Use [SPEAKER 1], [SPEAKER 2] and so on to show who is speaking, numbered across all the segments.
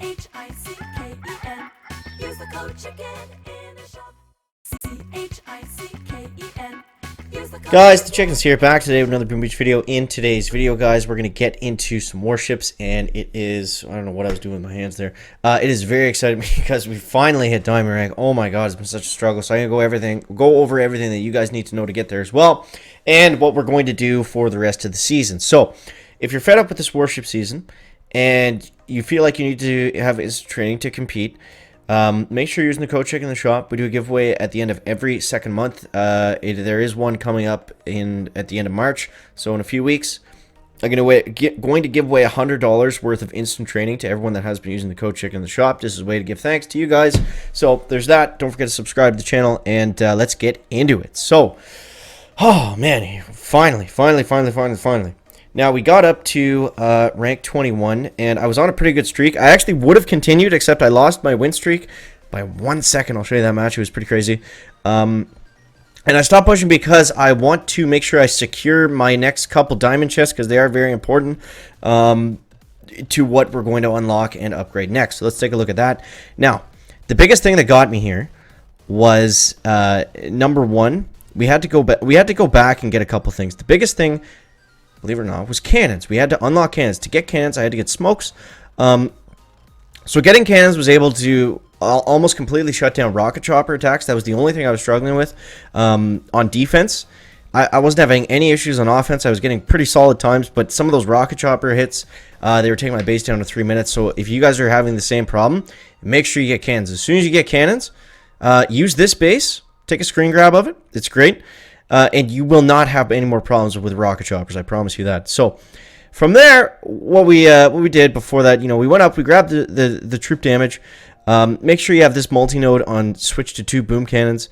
[SPEAKER 1] CHICKEN. Use the code chicken in the shop. CHICKEN.
[SPEAKER 2] Guys, the Chickens here, back today with another Boom Beach video. In today's video, guys, we're going to get into some warships, and it is, I don't know what I was doing with my hands there. It is very exciting because we finally hit diamond rank. Oh my god, it's been such a struggle. So I'm going to go over everything that you guys need to know to get there as well, and what we're going to do for the rest of the season. So, if you're fed up with this warship season, and you feel like you need to have instant training to compete, make sure you're using the code Chicken in the shop. We do a giveaway at the end of every second month. There is one coming up at the end of March, so in a few weeks. I'm going to give away $100 worth of instant training to everyone that has been using the code Chicken in the shop. This is a way to give thanks to you guys. So there's that. Don't forget to subscribe to the channel, and let's get into it. So, oh man, finally. Now, we got up to rank 21, and I was on a pretty good streak. I actually would have continued, except I lost my win streak by 1 second. I'll show you that match. It was pretty crazy. And I stopped pushing because I want to make sure I secure my next couple diamond chests, because they are very important to what we're going to unlock and upgrade next. So let's take a look at that. Now, the biggest thing that got me here was, number one, we had to go back and get a couple things. The biggest thing, believe it or not, was cannons. We had to unlock cannons. To get cannons, I had to get smokes. So getting cannons was able to almost completely shut down rocket chopper attacks. That was the only thing I was struggling with on defense. I wasn't having any issues on offense. I was getting pretty solid times, but some of those rocket chopper hits, they were taking my base down to 3 minutes. So if you guys are having the same problem, make sure you get cannons. As soon as you get cannons, use this base. Take a screen grab of it. It's great. And you will not have any more problems with rocket choppers. I promise you that. So, from there, what we did before that, we went up, we grabbed the troop damage. Make sure you have this multi-node on switch to 2 boom cannons.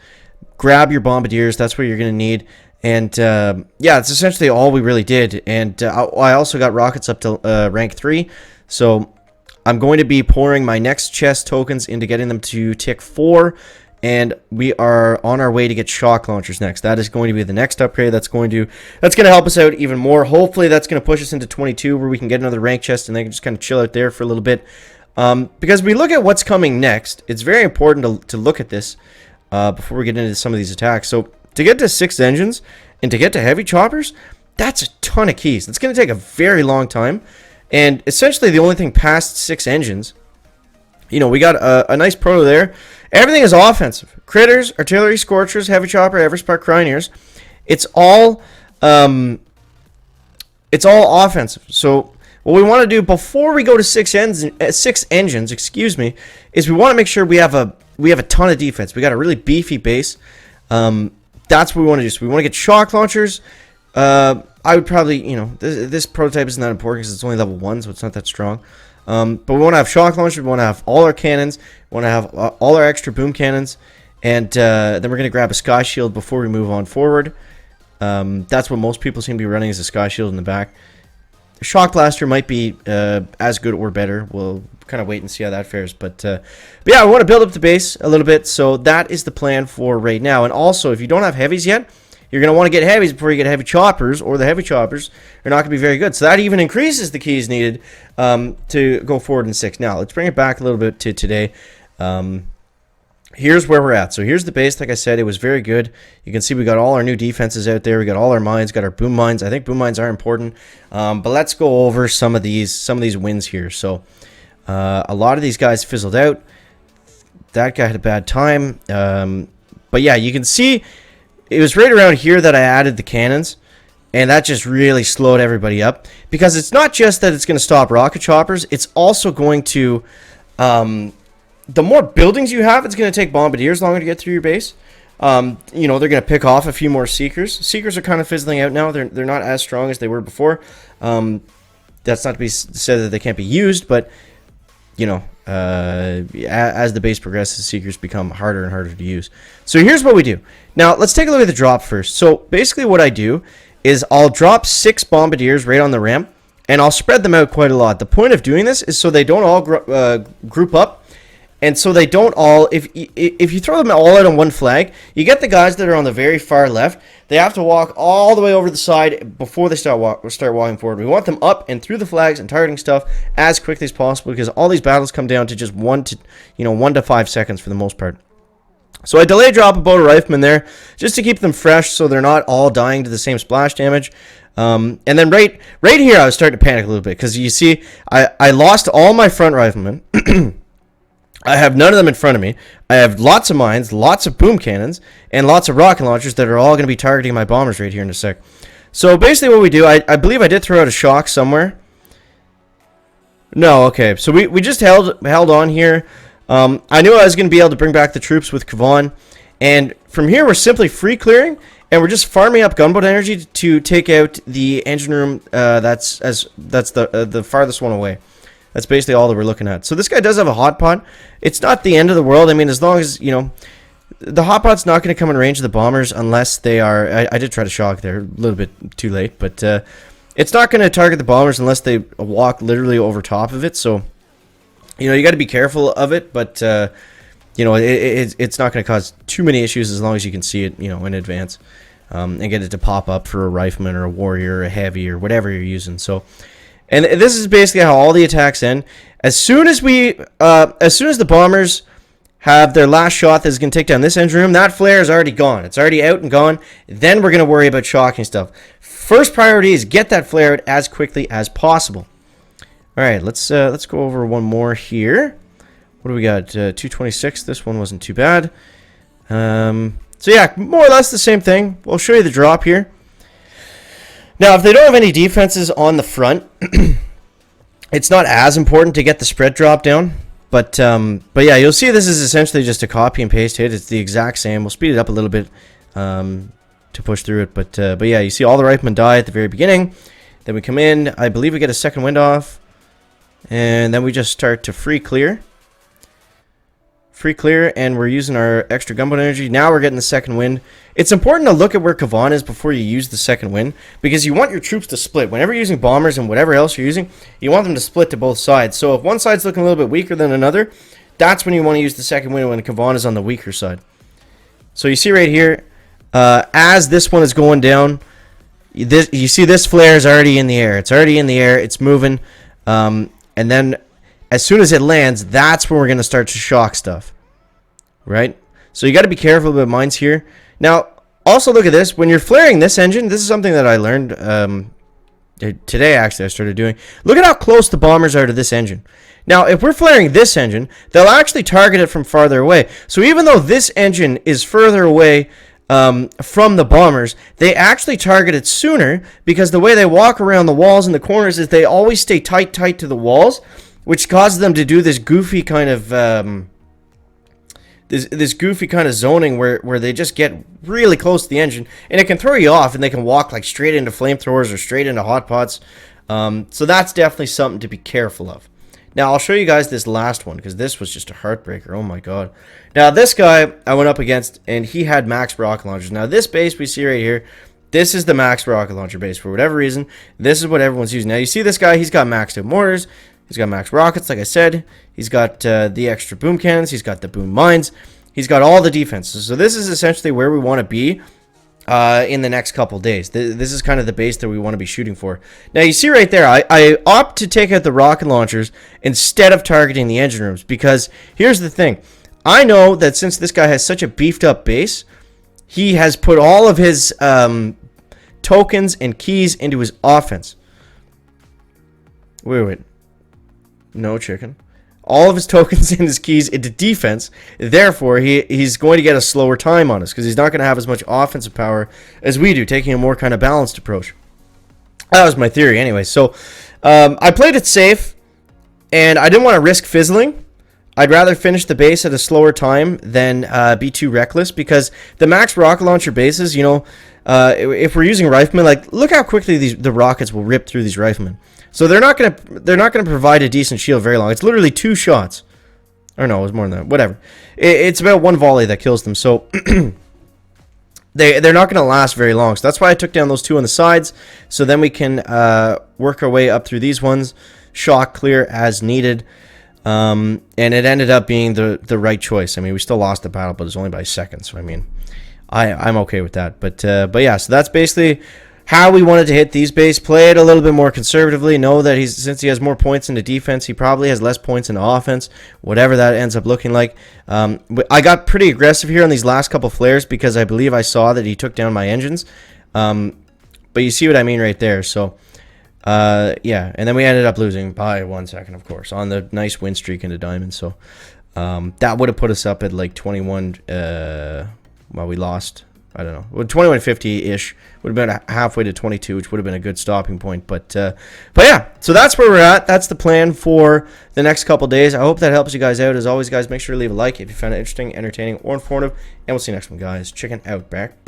[SPEAKER 2] Grab your bombardiers. That's what you're going to need. And yeah, it's essentially all we really did. And I also got rockets up to rank 3. So I'm going to be pouring my next chest tokens into getting them to tick 4. And we are on our way to get shock launchers next. That is going to be the next upgrade. That's going to help us out even more. Hopefully, that's going to push us into 22, where we can get another rank chest and then just kind of chill out there for a little bit. Because we look at what's coming next, it's very important to look at this before we get into some of these attacks. So to get to 6 engines and to get to heavy choppers, that's a ton of keys. It's going to take a very long time. And essentially, the only thing past 6 engines, we got a nice proto there. Everything is offensive. Critters, artillery, scorchers, heavy chopper, Everspark, Cryoneers. It's all offensive. So what we want to do before we go to 6 engines, is we want to make sure we have a ton of defense. We got a really beefy base. That's what we want to do. So we want to get shock launchers. I would probably, this prototype isn't that important because it's only level 1, so it's not that strong. But we want to have shock launchers, we want to have all our cannons, we want to have all our extra boom cannons, and then we're going to grab a sky shield before we move on forward. That's what most people seem to be running, is a sky shield in the back. The shock blaster might be as good or better. We'll kind of wait and see how that fares. But yeah, we want to build up the base a little bit, so that is the plan for right now. And also, if you don't have heavies yet, you're going to want to get heavies before you get heavy choppers, or the heavy choppers are not going to be very good. So that even increases the keys needed to go forward in 6. Now, let's bring it back a little bit to today. Here's where we're at. So here's the base. Like I said, it was very good. You can see we got all our new defenses out there. We got all our mines, got our boom mines. I think boom mines are important. But let's go over some of these wins here. So a lot of these guys fizzled out. That guy had a bad time. But yeah, you can see it was right around here that I added the cannons, and that just really slowed everybody up, because it's not just that it's going to stop rocket choppers, it's also going to, the more buildings you have, it's going to take bombardiers longer to get through your base. They're going to pick off a few more seekers. Seekers are kind of fizzling out now. They're not as strong as they were before. That's not to be said that they can't be used, but as the base progresses, seekers become harder and harder to use. So here's what we do. Now, let's take a look at the drop first. So basically what I do is I'll drop 6 bombardiers right on the ramp, and I'll spread them out quite a lot. The point of doing this is so they don't all group up And so they don't all, if you throw them all out on one flag, you get the guys that are on the very far left. They have to walk all the way over the side before they start walking forward. We want them up and through the flags and targeting stuff as quickly as possible, because all these battles come down to just 1 to 5 seconds for the most part. So I delay drop a boat of riflemen there just to keep them fresh, so they're not all dying to the same splash damage. And then right here, I was starting to panic a little bit, because you see, I lost all my front riflemen. I have none of them in front of me. I have lots of mines, lots of boom cannons, and lots of rocket launchers that are all going to be targeting my bombers right here in a sec. So basically what we do, I believe I did throw out a shock somewhere. No, okay. So we just held on here. I knew I was going to be able to bring back the troops with Kavan. And from here, we're simply free clearing, and we're just farming up gunboat energy to take out the engine room that's the farthest one away. That's basically all that we're looking at. So this guy does have a hot pot. It's not the end of the world. I mean, as long as, the hot pot's not going to come in range of the bombers unless they are... I did try to shock there, a little bit too late, but it's not going to target the bombers unless they walk literally over top of it. So, you got to be careful of it, but, it's not going to cause too many issues as long as you can see it, in advance, and get it to pop up for a rifleman or a warrior or a heavy or whatever you're using. So... And this is basically how all the attacks end. As soon as the bombers have their last shot that's going to take down this engine room, that flare is already gone. It's already out and gone. Then we're going to worry about shocking stuff. First priority is get that flare out as quickly as possible. All right, let's go over one more here. What do we got? 226. This one wasn't too bad. So yeah, more or less the same thing. We'll show you the drop here. Now, if they don't have any defenses on the front, it's not as important to get the spread drop down. But yeah, you'll see this is essentially just a copy and paste hit. It's the exact same. We'll speed it up a little bit to push through it. But yeah, you see all the riflemen die at the very beginning. Then we come in. I believe we get a second wind off. And then we just start to free clear. Free clear, and we're using our extra gunboat energy. Now we're getting the second wind. It's important to look at where Kavan is before you use the second wind, because you want your troops to split. Whenever you're using bombers and whatever else you're using, you want them to split to both sides. So if one side's looking a little bit weaker than another, that's when you want to use the second wind, when Kavan is on the weaker side. So you see right here, as this one is going down, you see this flare is already in the air. It's already in the air. It's moving. And then as soon as it lands, that's when we're going to start to shock stuff. Right? So you got to be careful about mines here. Now, also look at this. When you're flaring this engine, this is something that I learned today, actually, I started doing. Look at how close the bombers are to this engine. Now, if we're flaring this engine, they'll actually target it from farther away. So even though this engine is further away from the bombers, they actually target it sooner, because the way they walk around the walls and the corners is they always stay tight to the walls, which causes them to do this goofy kind of this goofy kind of zoning where they just get really close to the engine, and it can throw you off, and they can walk like straight into flamethrowers or straight into hot pots. So that's definitely something to be careful of. Now I'll show you guys this last one, because this was just a heartbreaker. Oh my god. Now this guy I went up against, and he had max rocket launchers. Now this base we see right here, this is the max rocket launcher base. For whatever reason, this is what everyone's using. Now you see this guy, he's got maxed out mortars. He's got max rockets, like I said. He's got the extra boom cannons. He's got the boom mines. He's got all the defenses. So this is essentially where we want to be in the next couple days. This is kind of the base that we want to be shooting for. Now, you see right there, I opt to take out the rocket launchers instead of targeting the engine rooms, because here's the thing. I know that since this guy has such a beefed up base, he has put all of his tokens and keys into his offense. Wait. No, chicken. All of his tokens and his keys into defense. Therefore, he's going to get a slower time on us, because he's not going to have as much offensive power as we do, taking a more kind of balanced approach. That was my theory anyway. So I played it safe, and I didn't want to risk fizzling. I'd rather finish the base at a slower time than be too reckless, because the max rocket launcher bases, if we're using riflemen, like, look how quickly the rockets will rip through these riflemen. So they're not gonna provide a decent shield very long. It's literally 2 shots, or no, it was more than that. Whatever. It's about 1 volley that kills them. So they're not gonna last very long. So that's why I took down those 2 on the sides. So then we can work our way up through these ones, shock clear as needed. And it ended up being the right choice. I mean, we still lost the battle, but it's only by seconds. So I mean, I'm okay with that. But yeah, so that's basically how we wanted to hit these base. Play it a little bit more conservatively. Know that since he has more points in the defense, he probably has less points in the offense. Whatever that ends up looking like. I got pretty aggressive here on these last couple flares because I believe I saw that he took down my engines. But you see what I mean right there. So yeah, and then we ended up losing by 1 second, of course, on the nice win streak into diamonds. So that would have put us up at like 21. Well, we lost. I don't know. Well, 2150-ish would have been halfway to 22, which would have been a good stopping point. But yeah, so that's where we're at. That's the plan for the next couple days. I hope that helps you guys out. As always, guys, make sure to leave a like if you found it interesting, entertaining, or informative. And we'll see you next one, guys. Chicken out. Back.